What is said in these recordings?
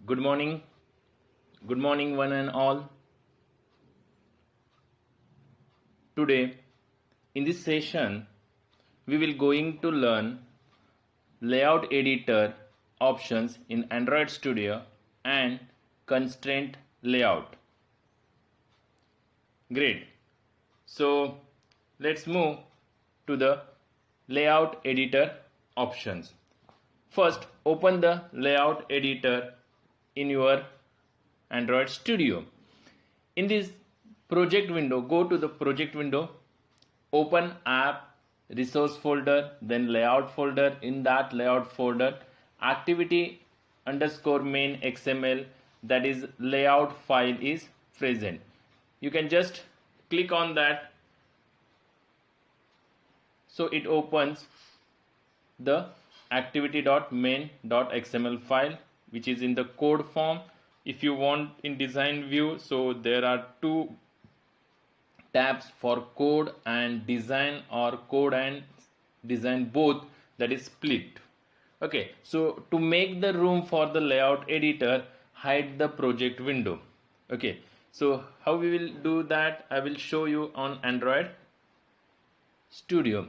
Good morning. Good morning, one and all. Today, in this session, we will going to learn layout editor options in Android Studio and constraint layout. Great. So, let's move to the layout editor options. First, open the layout editor in your Android Studio. In this project window, go to the project window, open app, resource folder, then layout folder. In that layout folder, activity underscore main XML, that is layout file is present. You can just click on that, so it opens the activity.main.xml file, which is in the code form. If you want in design view, so there are two tabs for code and design, or code and design both, that is split. Okay, so to make the room for the layout editor, hide the project window. Okay, so how we will do that, I will show you on Android Studio.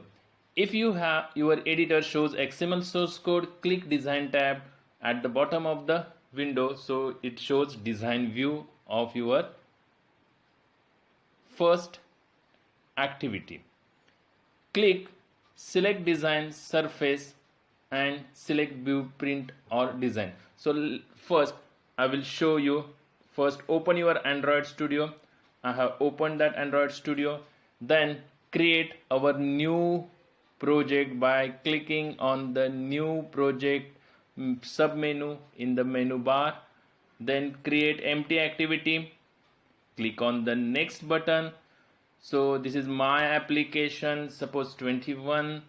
If you have your editor shows XML source code, click design tab at the bottom of the window, so it shows design view of your first activity. Click select design surface and select blueprint or design. So first I will show you. First, open your Android Studio. I have opened that Android Studio. Then create our new project by clicking on the new project submenu in the menu bar. Then create empty activity. Click on the next button. So this is my application, suppose 21.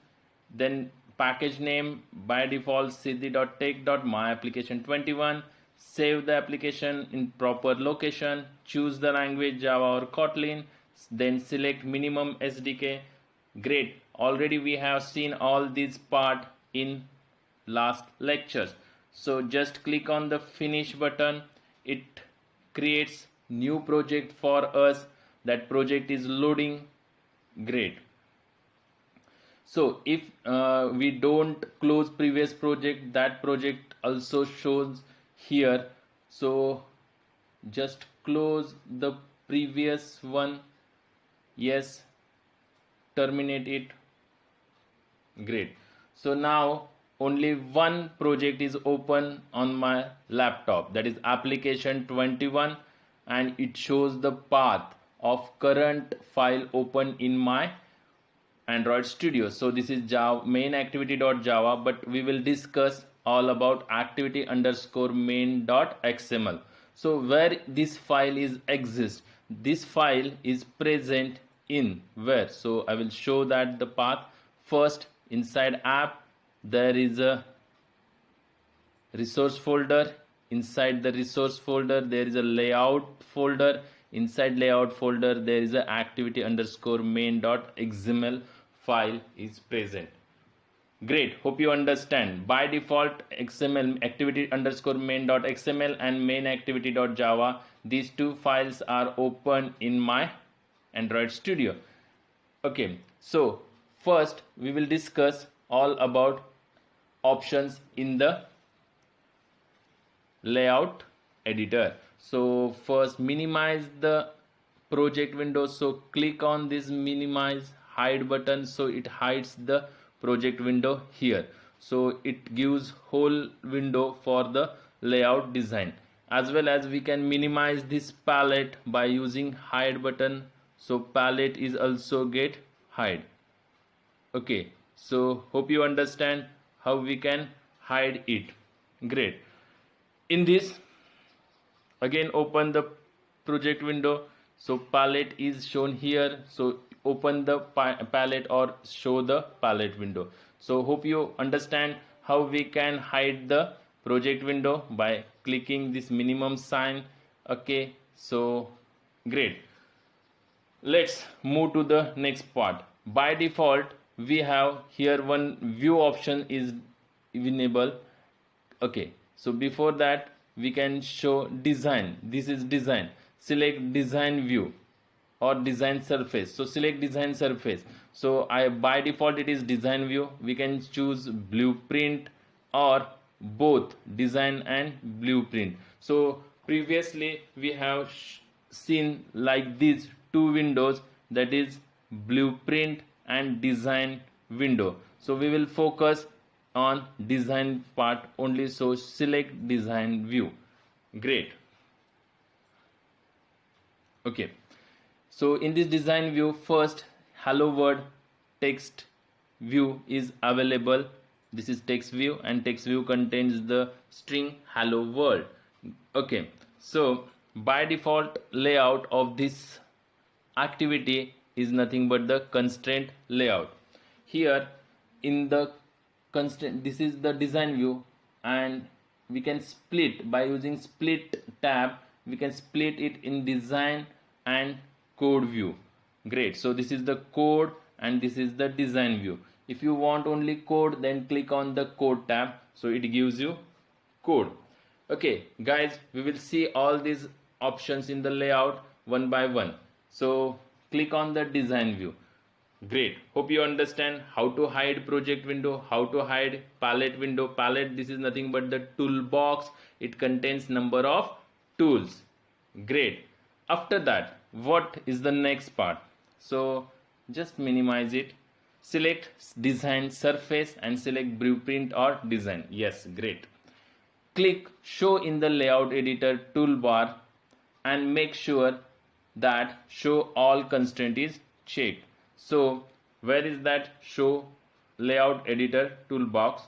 Then package name by default siddhi.tech.myapplication21. Save the application in proper location. Choose the language Java or Kotlin. Then select minimum SDK. Great. Already we have seen all these part in last lectures. So just click on the finish button. It creates new project for us. That project is loading. Great. So if we don't close previous project, that project also shows here. So just close the previous one. Yes, terminate it. Great. So now only one project is open on my laptop, that is application 21, and it shows the path of current file open in my Android Studio. So this is Java main activity.java, but we will discuss all about activity underscore main.xml. So where this file is exists, this file is present in where? So I will show that the path. First, inside app there is a resource folder. Inside the resource folder there is a layout folder. Inside layout folder there is a activity underscore main.xml file is present. Great, hope you understand. By default, XML activity underscore main.xml and main activity.java, these two files are open in my Android Studio. Okay, so first we will discuss all about options in the layout editor. So first, minimize the project window. So click on this minimize hide button, so it hides the project window here. So it gives whole window for the layout design. As well as we can minimize this palette by using hide button. So palette is also get hide. Okay, so hope you understand how we can hide it. Great. In this, again open the project window. So palette is shown here, so open the palette or show the palette window. So hope you understand how we can hide the project window by clicking this minimum sign. Okay, so great. Let's move to the next part. By default we have here one view option is enabled. Okay, so before that we can show design. This is design. Select design view or design surface. So select design surface. So I by default it is design view. We can choose blueprint or both design and blueprint. So previously we have seen like these two windows, that is blueprint and design window. So we will focus on design part only. So select design view. Great. Okay, so in this design view, first hello world text view is available. This is text view, and text view contains the string hello world. Okay, so by default layout of this activity is nothing but the constraint layout. Here in the constraint, this is the design view, and we can split by using split tab. We can split it in design and code view. Great. So this is the code and this is the design view. If you want only code, then click on the code tab, so it gives you code. Okay guys, we will see all these options in the layout one by one. So click on the design view. Great. Hope you understand how to hide project window, how to hide palette window. Palette, this is nothing but the toolbox. It contains number of tools. Great. After that, what is the next part? So just minimize it. Select design surface and select blueprint or design. Yes, great. Click show in the layout editor toolbar and make sure that show all constraint is checked. So where is that show layout editor toolbox?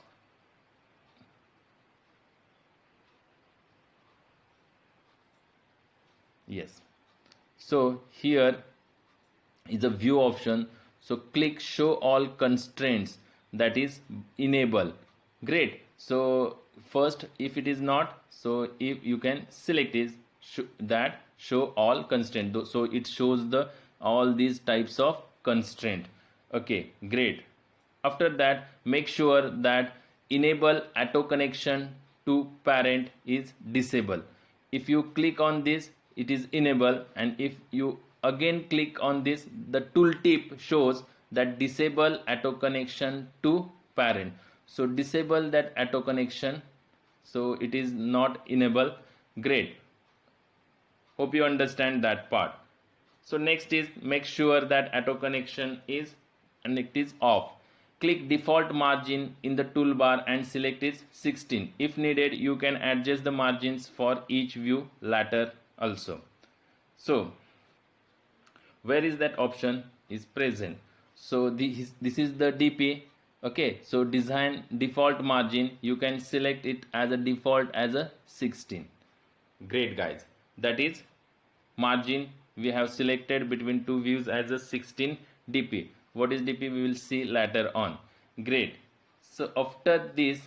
Yes. So here is a view option. So click show all constraints, that is enable. Great. So first if it is not, so if you can select is that show all constraint, so it shows the all these types of constraint. Okay, great. After that, make sure that enable auto connection to parent is disabled. If you click on this, it is enable, and if you again click on this, the tooltip shows that disable auto connection to parent. So disable that auto connection, so it is not enable. Great. Hope you understand that part. So next is make sure that auto connection is and it is off. Click default margin in the toolbar and select is 16. If needed, you can adjust the margins for each view later also. So where is that option is present? So this is the DP. Okay, so design default margin, you can select it as a default as a 16. Great guys, that is margin we have selected between two views as a 16 DP. What is DP we will see later on. Great. So after this,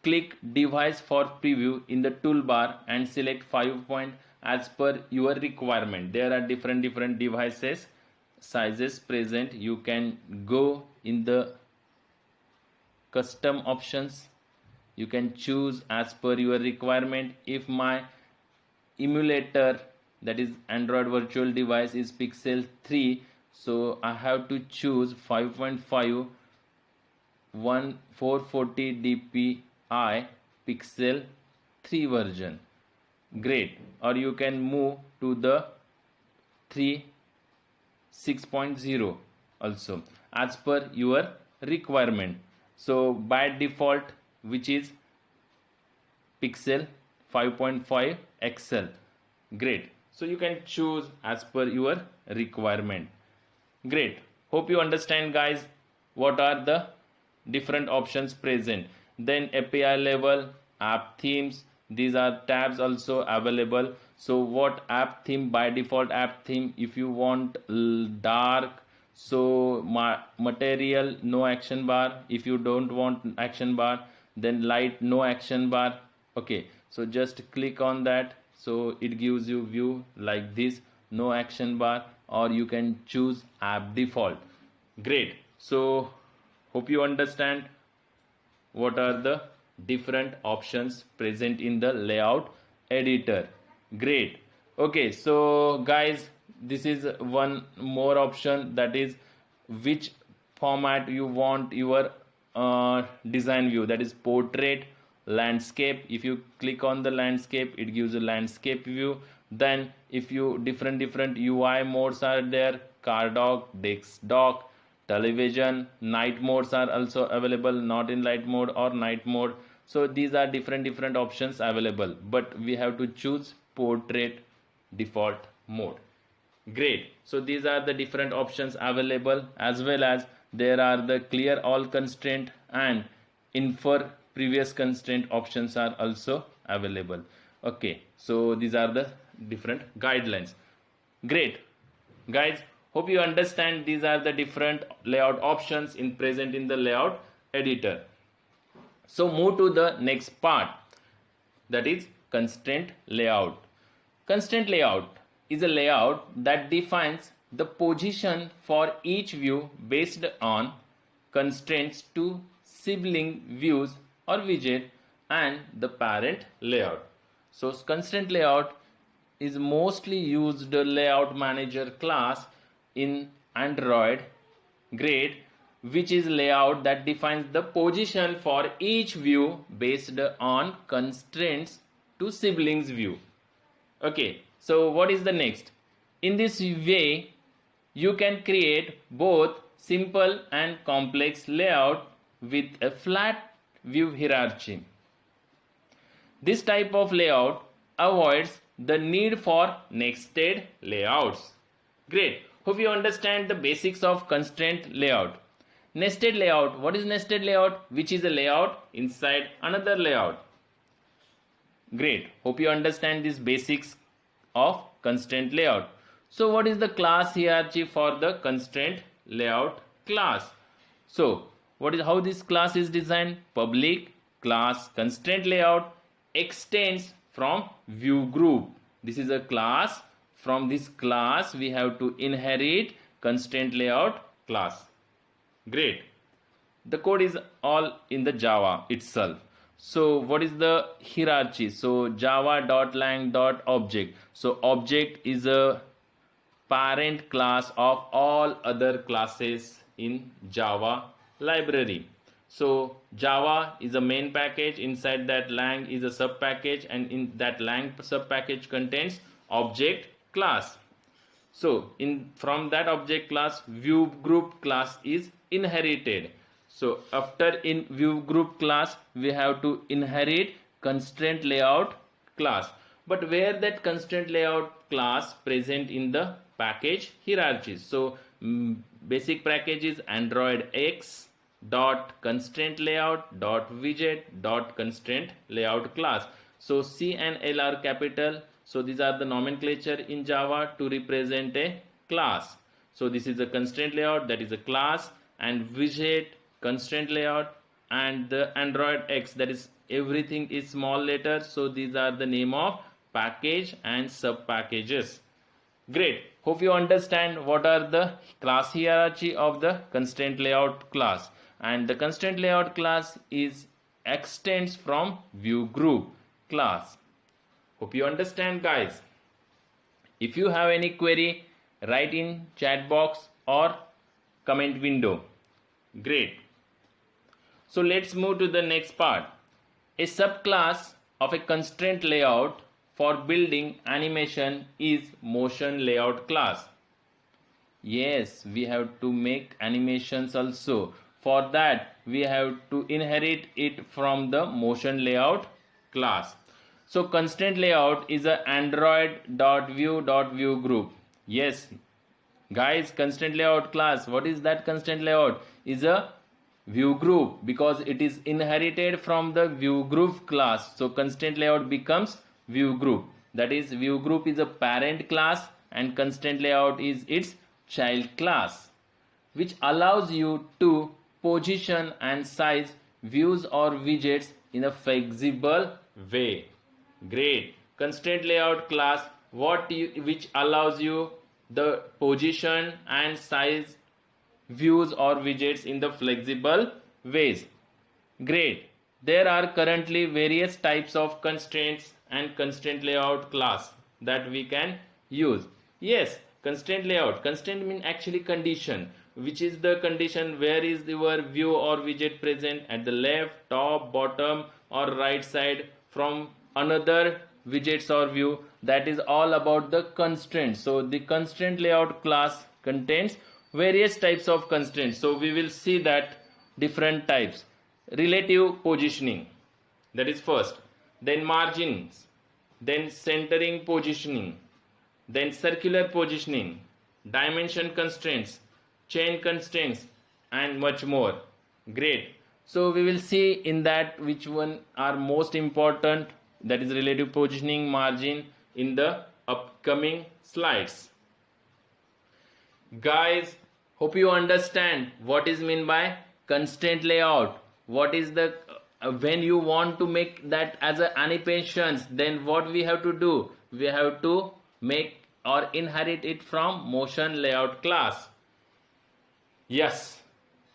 click device for preview in the toolbar and select 5 point as per your requirement. There are different devices sizes present. You can go in the custom options, you can choose as per your requirement. If my emulator, that is Android virtual device, is Pixel 3, so I have to choose 5.5 1440 dpi Pixel 3 version. Great. Or you can move to the 3 6.0 also as per your requirement. So by default, which is Pixel 5.5 XL. Great. So you can choose as per your requirement. Great. Hope you understand guys what are the different options present. Then API level, app themes, these are tabs also available. So what app theme? By default app theme, if you want dark, so material no action bar. If you don't want action bar, then light no action bar. Okay, so just click on that, so it gives you view like this, no action bar, or you can choose app default. Great. So hope you understand what are the different options present in the layout editor. Great. Okay, so guys, this is one more option, that is which format you want your design view, that is portrait, landscape. If you click on the landscape, it gives a landscape view. Then if you different UI modes are there, car dock, desk dock, television, night modes are also available, not in light mode or night mode. So these are different options available, but we have to choose portrait default mode. Great. So these are the different options available, as well as there are the clear all constraint and infer previous constraint options are also available. Okay, so these are the different guidelines. Great. Guys, hope you understand these are the different layout options in present in the layout editor. So move to the next part, that is constraint layout. Constraint layout is a layout that defines the position for each view based on constraints to sibling views or widget and the parent layout. So constraint layout is mostly used layout manager class in Android. Great. Which is layout that defines the position for each view based on constraints to siblings view. Okay, so what is the next? In this way, you can create both simple and complex layout with a flat view hierarchy. This type of layout avoids the need for nested layouts. Great. Hope you understand the basics of constraint layout. Nested layout. What is nested layout? Which is a layout inside another layout. Great. Hope you understand these basics of constraint layout. So what is the class hierarchy for the constraint layout class? So how this class is designed? Public class constraint layout extends from view group. This is a class. From this class we have to inherit constraint layout class. Great. The code is all in the Java itself. So what is the hierarchy? So java.lang.object. So object is a parent class of all other classes in Java library. So Java is a main package, inside that lang is a sub package, and in that lang sub package contains object class. So from that object class, view group class is inherited. So after in view group class we have to inherit constraint layout class. But where that constraint layout class present in the package hierarchy? So basic package is Android X dot constraint layout dot widget dot constraint layout class. So C and L are capital. So these are the nomenclature in Java to represent a class. So this is a constraint layout, that is a class, and widget constraint layout, and the Android X, that is everything is small letters. So these are the name of package and sub packages. Great. Hope you understand what are the class hierarchy of the constraint layout class. And the constraint layout class extends from view group class. Hope you understand, guys. If you have any query, write in chat box or comment window. Great. So let's move to the next part. A subclass of a constraint layout for building animation is motion layout class. Yes, we have to make animations also. For that, we have to inherit it from the motion layout class. So constraint layout is a android.view.view group. Yes, guys, constraint layout class, what is that constraint layout? Is a view group, because it is inherited from the view group class. So constraint layout becomes view group. That is, view group is a parent class and constraint layout is its child class, which allows you to position and size views or widgets in a flexible way. Great. Constraint layout class which allows you the position and size views or widgets in the flexible ways. Great. There are currently various types of constraints and constraint layout class that we can use. Yes, constraint layout. Constraint means actually condition, which is the condition where is your view or widget present at the left, top, bottom or right side from another widgets or view. That is all about the constraint. So the constraint layout class contains various types of constraints. So we will see that different types. Relative positioning, that is first, then margins, then centering positioning, then circular positioning, dimension constraints, chain constraints and much more. Great. So we will see in that which one are most important, that is relative positioning, margin, in the upcoming slides. Guys, hope you understand what is meant by constraint layout. What is the when you want to make that as a animations, then what we have to do? We have to make or inherit it from motion layout class. Yes.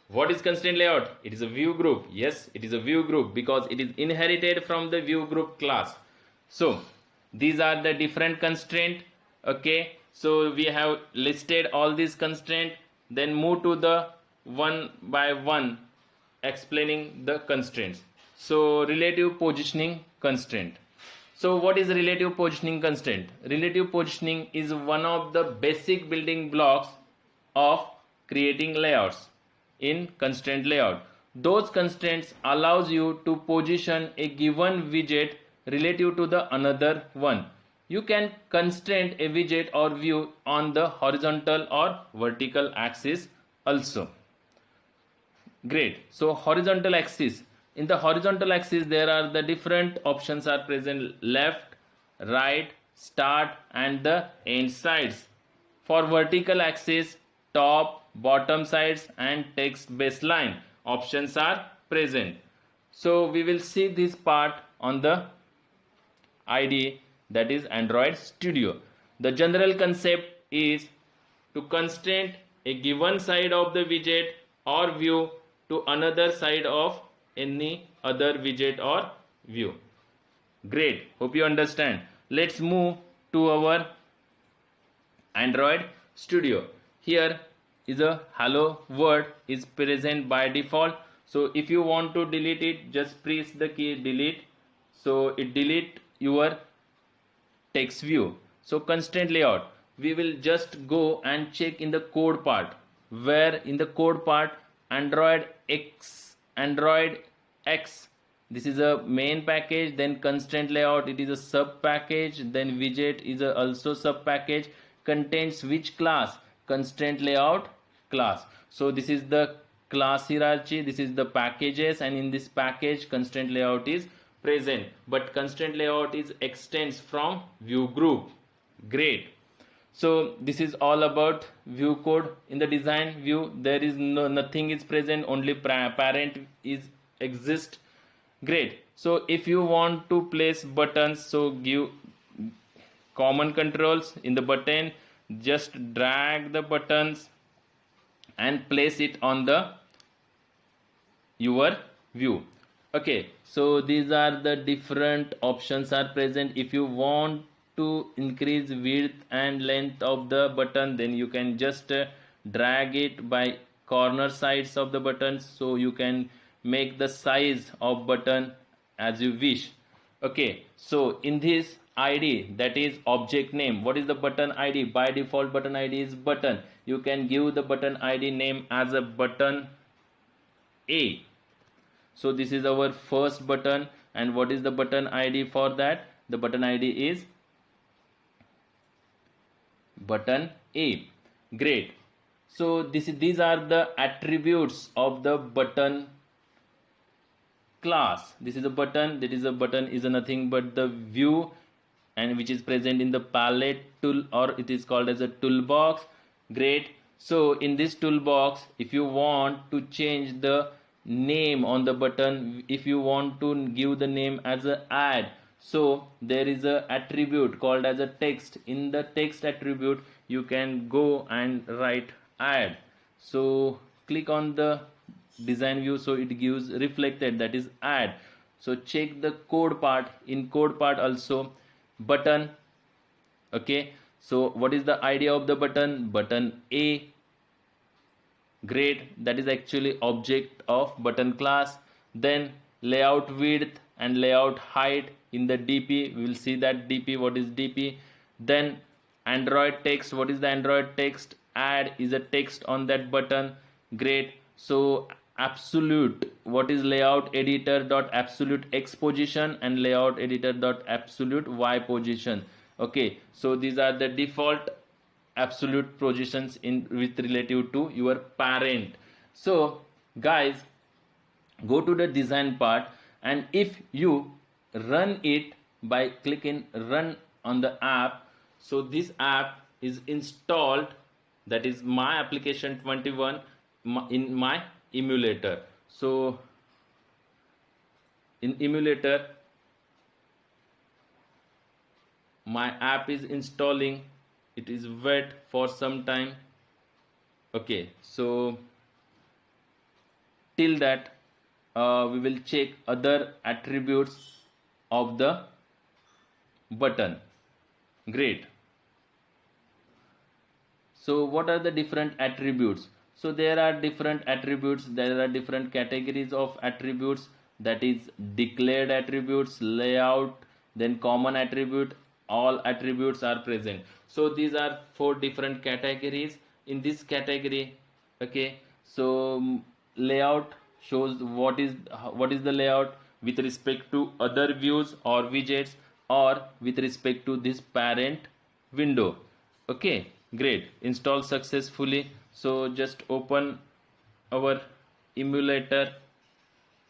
What is constraint layout? It is a view group. Yes, it is a view group because it is inherited from the view group class. So these are the different constraint. Okay, so we have listed all these constraint, then move to the one by one explaining the constraints. So relative positioning constraint. So what is relative positioning constraint? Relative positioning is one of the basic building blocks of creating layouts in constraint layout. Those constraints allows you to position a given widget relative to the another one. You can constrain a widget or view on the horizontal or vertical axis also. Great. So horizontal axis. In the horizontal axis there are the different options are present: left, right, start and the end sides. For vertical axis, top, bottom sides and text baseline options are present. So we will see this part on the IDE, that is Android Studio. The general concept is to constrain a given side of the widget or view to another side of any other widget or view. Great, hope you understand. Let's move to our Android Studio. Here is a hello world is present by default. So if you want to delete it, just press the key delete. So it delete your text view. So constraint layout, we will just go and check in the code part, where in the code part Android X, this is a main package, then constraint layout, it is a sub package, then widget is a also sub package, contains which class? Constraint layout class. So this is the class hierarchy, this is the packages, and in this package constraint layout is present, but constraint layout is extends from view group. Great. So this is all about view code. In the design view there is nothing is present, only parent is exist. Great. So if you want to place buttons, so give common controls in the button, just drag the buttons and place it on the your view. Okay, so these are the different options are present. If you want to increase width and length of the button, then you can just drag it by corner sides of the buttons, so you can make the size of button as you wish. Okay, so in this ID, that is object name, what is the button ID? By default button ID is button. You can give the button ID name as a button A. So this is our first button, and what is the button ID for that? The button ID is button A. Great. So these are the attributes of the button class. This is a button, that is a button is a nothing but the view, and which is present in the palette tool, or it is called as a toolbox. Great. So in this toolbox, if you want to change the name on the button, if you want to give the name as a add, so there is a attribute called as a text. In the text attribute you can go and write add. So click on the design view, so it gives reflected, that is add. So check the code part. In code part also button. Okay, so what is the idea of the button? Button A. Great, that is actually object of button class. Then layout width and layout height in the DP, we will see that DP, what is DP. Then Android text, what is the Android text? Add is a text on that button. Great. So absolute, what is layout editor dot absolute x position and layout editor dot absolute y position. Okay, so these are the default absolute positions in with relative to your parent. So guys, go to the design part, and if you run it by clicking run on the app, so this app is installed, that is my application 21 in my emulator. So in emulator my app is installing, it is wait for some time. Okay, so till that we will check other attributes of the button. Great. So what are the different attributes? So there are different attributes, there are different categories of attributes, that is declared attributes, layout, then common attribute. All attributes are present. So these are 4 different categories. In this category, okay, so layout shows what is the layout with respect to other views or widgets, or with respect to this parent window. Okay, great, install successfully. So just open our emulator.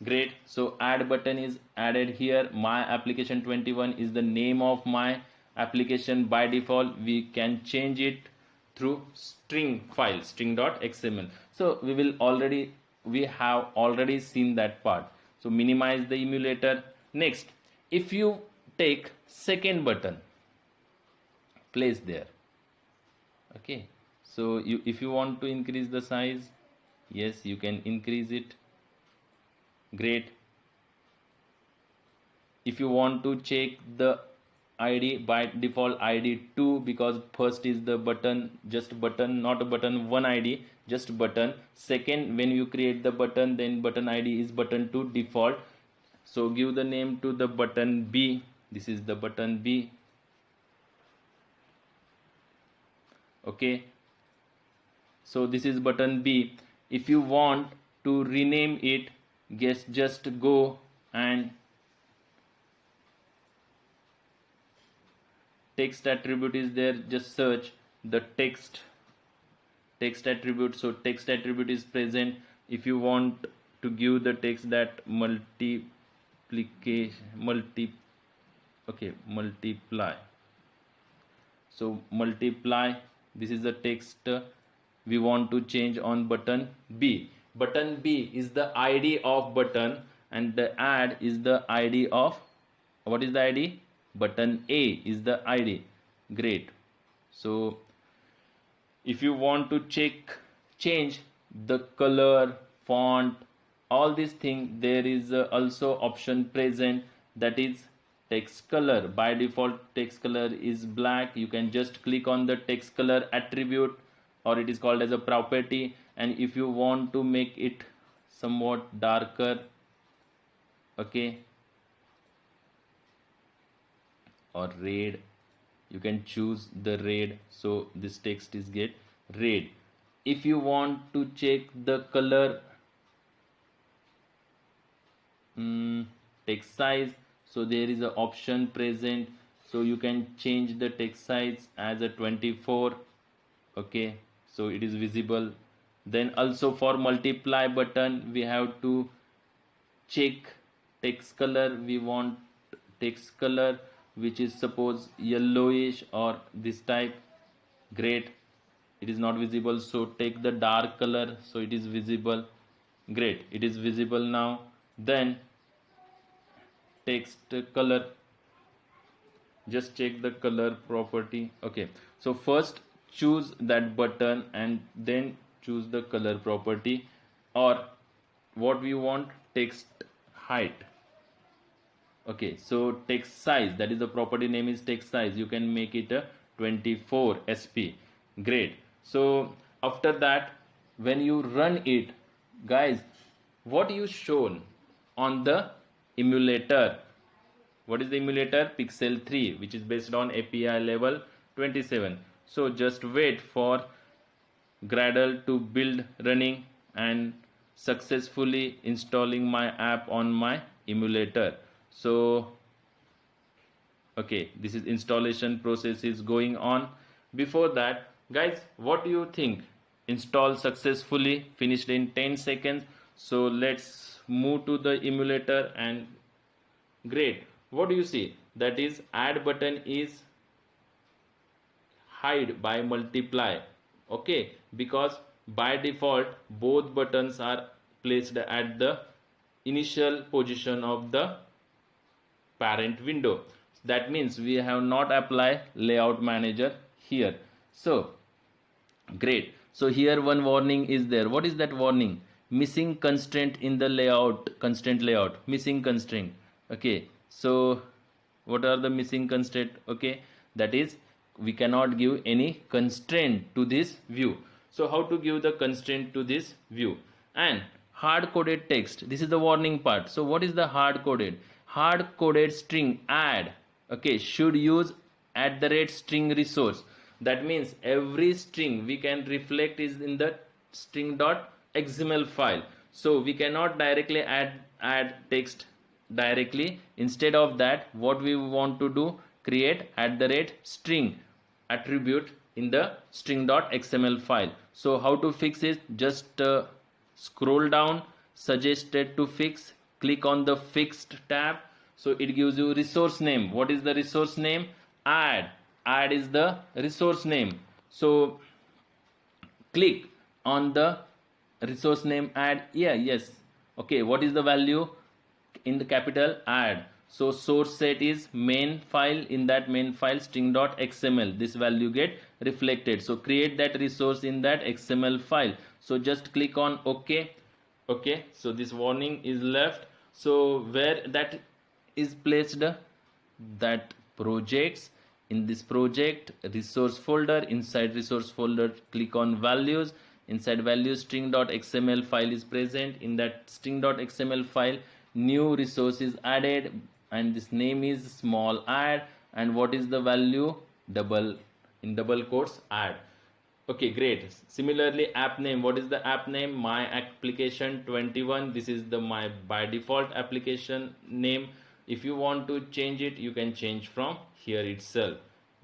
Great, so add button is added here. My application 21 is the name of my application. By default we can change it through string file, string.xml. so we have already seen that part. So minimize the emulator. Next, if you take second button, place there. Okay, so if you want to increase the size, yes, you can increase it. Great. If you want to check the ID, by default ID 2, because first is the button, just button, not a button 1 ID, just button. Second, when you create the button, then button ID is button 2 default. So give the name to the button B. This is the button B. Okay, so this is button B. If you want to rename it, just go and text attribute is there, just search the text attribute. So text attribute is present. If you want to give the text that multiply, so multiply, this is the text we want to change on button B. Button B is the ID of button, and the add is the ID of, what is the ID? Button A is the ID. Great. So if you want to change the color, font, all these things, there is also option present, that is text color. By default text color is black. You can just click on the text color attribute, or it is called as a property, and if you want to make it somewhat darker, okay, or red, you can choose the red, so this text is get red. If you want to check the color, text size, so there is an option present, so you can change the text size as a 24. Okay, so it is visible. Then also for multiply button, we have to check text color. We want text color which is suppose yellowish or this type. Great, it is not visible, so take the dark color so it is visible. Great, it is visible now. Then text color, just check the color property. Okay, so first choose that button and then choose the color property, or what we want, text height. Okay, so text size, that is the property name is text size, you can make it a 24 sp. Great. So after that, when you run it, guys, what you shown on the emulator? What is the emulator? Pixel 3, which is based on API level 27. So just wait for Gradle to build running and successfully installing my app on my emulator. So okay, this is installation process is going on. Before that, guys, what do you think? Install successfully, finished in 10 seconds. So let's move to the emulator, and great. What do you see? That is, add button is hide by multiply. Okay, because by default both buttons are placed at the initial position of the parent window. That means we have not applied layout manager here. So great. So here one warning is there. What is that warning? Missing constraint in the layout, constraint layout, missing constraint. Okay, so what are the missing constraint? Okay, that is, we cannot give any constraint to this view. So how to give the constraint to this view? And hard coded text, this is the warning part. So what is the hard coded? Hard coded string add, okay, should use @string resource. That means every string we can reflect is in the string.xml file. So we cannot directly add text directly. Instead of that, what we want to do, create @string attribute in the string.xml file. So how to fix it? Just scroll down, suggested to fix, click on the fixed tab. So it gives you resource name. What is the resource name? Add is the resource name. So click on the resource name add. Yes. Okay, what is the value? In the capital add. So source set is main file. In that main file, string.xml, this value get reflected. So create that resource in that XML file. So just click on OK. Okay, so this warning is left. So where that is placed, that projects, in this project resource folder, inside resource folder click on values, inside values string.xml file is present. In that string.xml file, new resource is added, and this name is small add, and what is the value? Double quotes add. Okay, great. Similarly, app name, what is the app name? My application 21. This is the my by default application name. If you want to change it, you can change from here itself.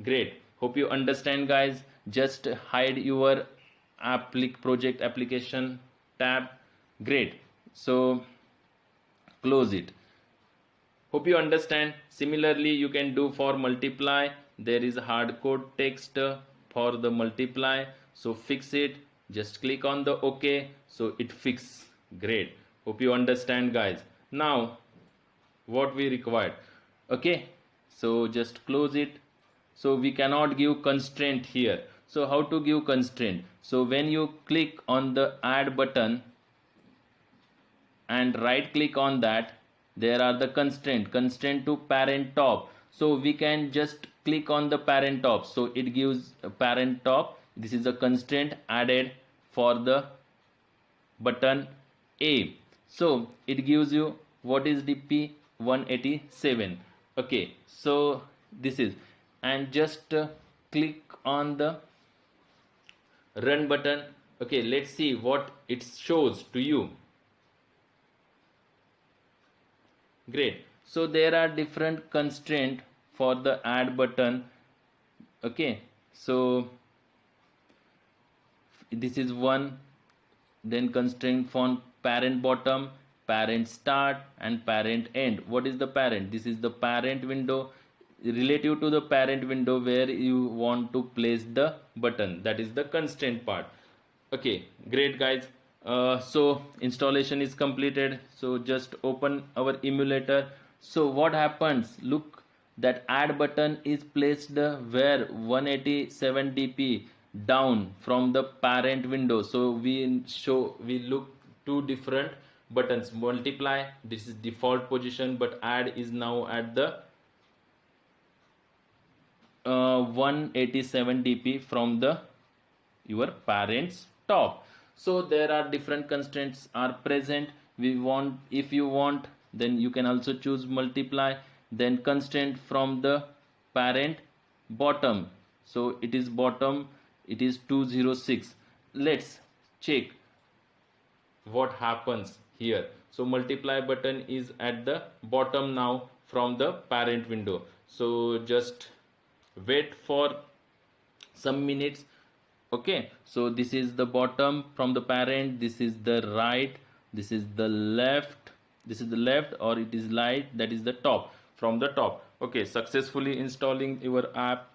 Great. Hope you understand, guys. Just hide your project application tab. Great. So close it. Hope you understand. Similarly, you can do for multiply. There is hardcode text for the multiply. So fix it. Just click on the OK. So it fix. Great. Hope you understand, guys. Now what we required? Okay, so just close it. So we cannot give constraint here. So how to give constraint? So when you click on the add button and right click on that, there are the constraint to parent top. So we can just click on the parent top. So it gives a parent top. This is a constraint added for the button A. So it gives you what is DP 187. Okay, so this is, and just click on the run button. Okay, let's see what it shows to you. Great. So there are different constraints for the add button. Okay, so this is one. Then constraint for parent bottom, parent start, and parent end. What is the parent? This is the parent window, relative to the parent window where you want to place the button. That is the constraint part. Okay, great, guys. So installation is completed. So just open our emulator. So what happens? Look, that add button is placed where 187 dp down from the parent window. So we look two different buttons. Multiply, this is default position, but add is now at the 187 dp from the your parent's top. So there are different constraints are present. We want, if you want, then you can also choose multiply, then constraint from the parent bottom. So it is bottom, it is 206. Let's check what happens here. So multiply button is at the bottom now from the parent window. So just wait for some minutes. Okay, so this is the bottom from the parent, this is the right, this is the left, this is the left, or it is light, that is the top, from the top. Okay, successfully installing your app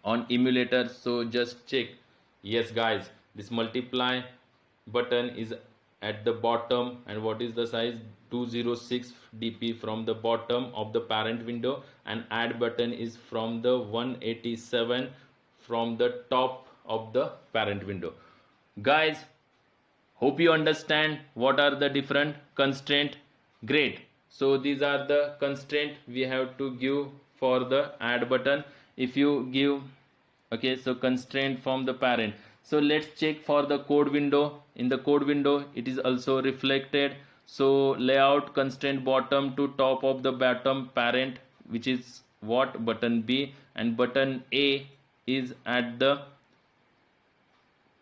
on emulator. So just check. Yes guys, this multiply button is at the bottom, and what is the size? 206 dp from the bottom of the parent window, and add button is from the 187 from the top of the parent window. Guys, hope you understand what are the different constraint. Great. So these are the constraint we have to give for the add button. If you give, okay, so constraint from the parent. So let's check for the code window. In the code window it is also reflected. So layout constraint bottom to top of the bottom parent, which is what? Button B, and button A is at the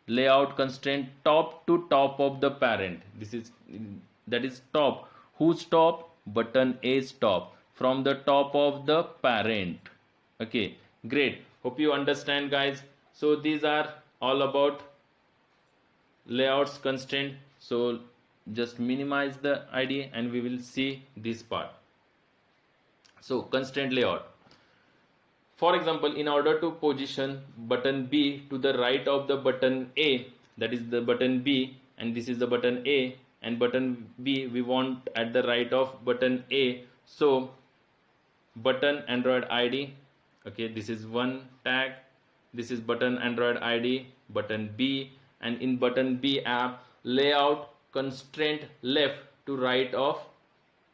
layout constraint top to top of the parent. This is, that is top. Whose top? Button A's top, from the top of the parent. Okay, great. Hope you understand guys. So these are all about layouts constraint. So just minimize the ID and we will see this part. So constraint layout. For example, in order to position button B to the right of the button A, that is the button B, and this is the button A, and button B we want at the right of button A. So button Android ID, okay, this is one tag, this is button Android ID, button B, and in button B app, layout constraint left to right of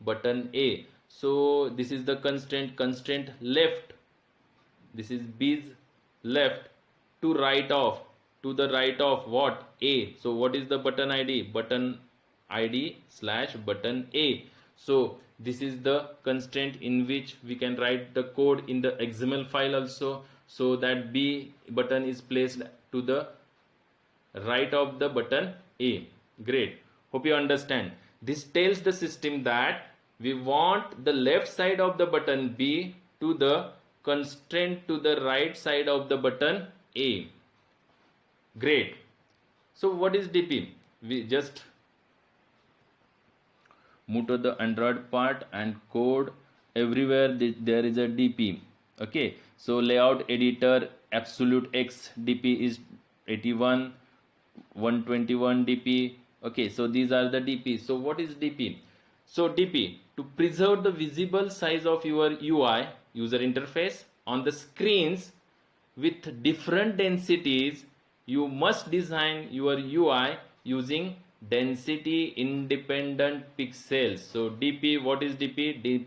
button A. So this is the constraint left, this is B's left to right of, to the right of what? A. So what is the button ID? Button ID slash button A. So this is the constraint in which we can write the code in the XML file also, so that B button is placed to the right of the button A. Great. Hope you understand. This tells the system that we want the left side of the button B to the constraint to the right side of the button A. Great. So what is DP? We just move to the Android part and code. Everywhere there is a DP. Okay, so layout editor absolute X DP is 81, 121 DP. Okay, so these are the DP. So what is DP? So DP, to preserve the visible size of your UI, user interface, on the screens with different densities, you must design your UI using density independent pixels. So DP, what is DP?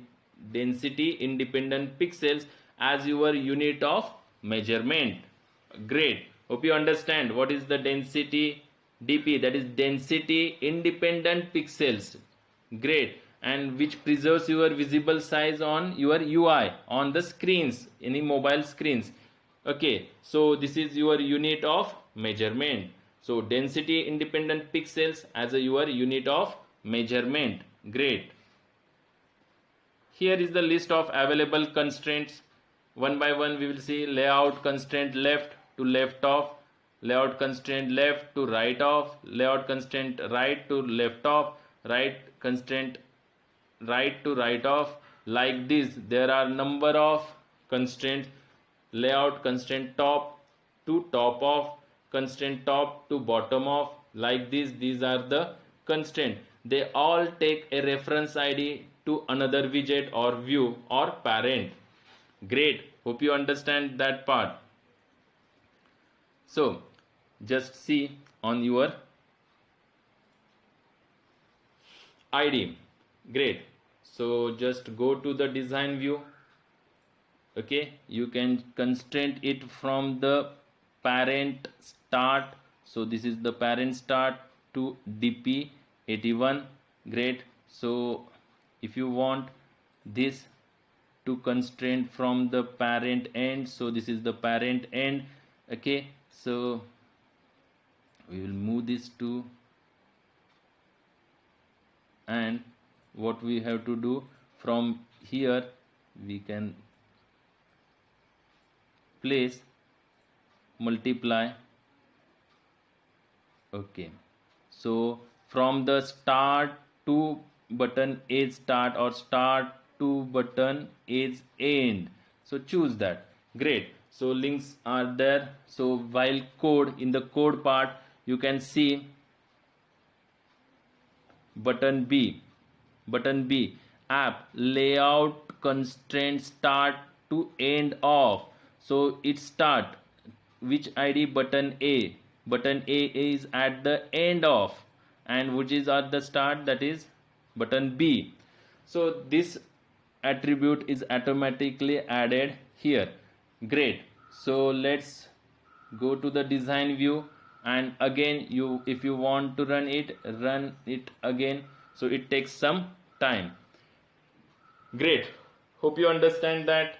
Density independent pixels as your unit of measurement. Great. Hope you understand what is the density DP, that is density independent pixels. Great. And which preserves your visible size on your UI, on the screens, any mobile screens. Okay, so this is your unit of measurement. So density independent pixels as a your unit of measurement. Great. Here is the list of available constraints. One by one we will see. Layout constraint left to left of, layout constraint left to right of, layout constraint right to left of, right constraint right to right of. Like this, there are number of constraints. Layout constraint top to top of, constraint top to bottom of. Like this, these are the constraints. They all take a reference ID to another widget or view or parent. Great. Hope you understand that part. So just see on your ID. Great. So just go to the design view. Okay, you can constrain it from the parent start. So this is the parent start to DP81. Great. So if you want this to constrain from the parent end, so this is the parent end. Okay, so we will move this to, and what we have to do from here, we can place multiply. Okay, so from the start to button is start or start to button is end, so choose that. Great. So links are there. So while code, in the code part, you can see button B, app layout constraint start to end of. So it start which ID? Button A. Button A is at the end of, and which is at the start, that is button B. So this attribute is automatically added here. Great. So let's go to the design view, and again, you, if you want to run it again, so it takes some time. Great. Hope you understand that.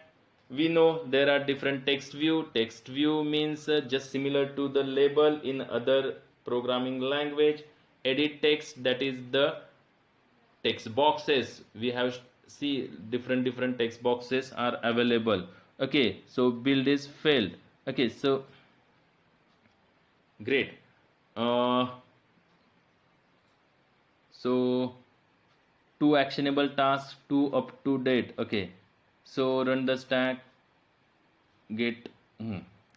We know there are different text view. Text view means just similar to the label in other programming language. Edit text, that is the text boxes. We have see different text boxes are available. Okay, so build is failed. Okay, so great. So 2 actionable tasks, 2 up to date. Okay, so run the stack, get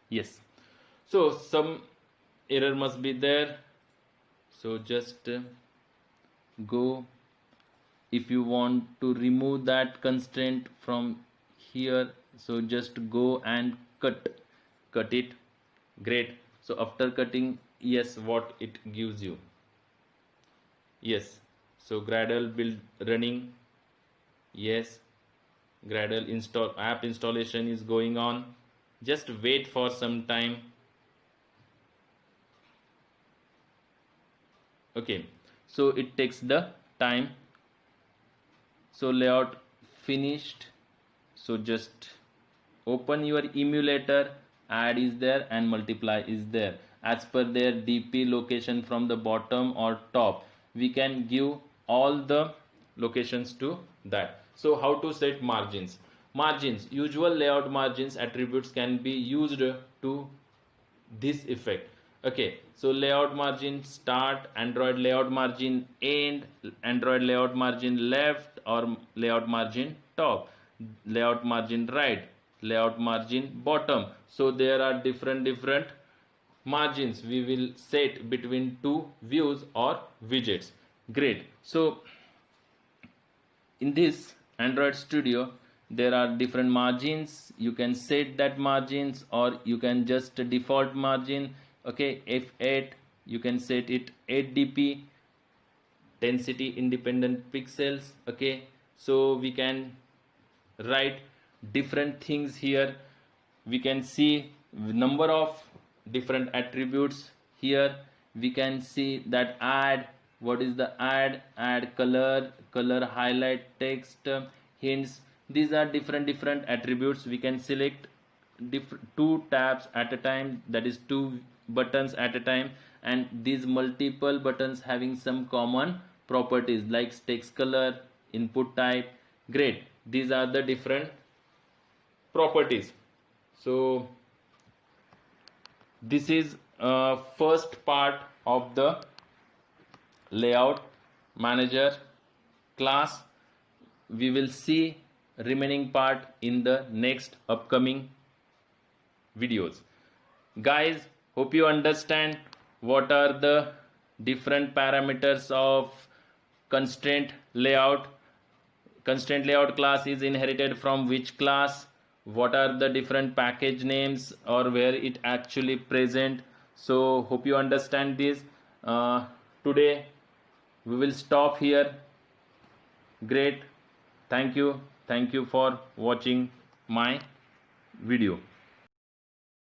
yes. So some error must be there, so just go. If you want to remove that constraint from here, so just go and cut it. Great. So after cutting, yes, what it gives you? Yes. So Gradle build running. Yes, Gradle install app installation is going on. Just wait for some time. Okay, so it takes the time. So layout finished. So just open your emulator, add is there and multiply is there. As per their DP location from the bottom or top, we can give all the locations to that. So how to set margins? Margins, usual layout margins attributes can be used to this effect. Okay, so layout margin start, Android layout margin end, Android layout margin left, or layout margin top, layout margin right, layout margin bottom. So there are different margins we will set between two views or widgets. Great. So in this Android Studio, there are different margins. You can set that margins, or you can just default margin. Okay, F8, you can set it 8 dp, density independent pixels. Okay, so we can write different things here. We can see number of different attributes here. We can see that add, what is the add color, highlight, text, hints. These are different attributes. We can select two tabs at a time, that is two buttons at a time, and these multiple buttons having some common properties like text color, input type. Great. These are the different properties. So this is first part of the layout manager class. We will see remaining part in the next upcoming videos. Guys, hope you understand what are the different parameters of constraint layout. Constraint layout class is inherited from which class, what are the different package names, or where it actually present. So hope you understand this. Today we will stop here. Great. Thank you for watching my video.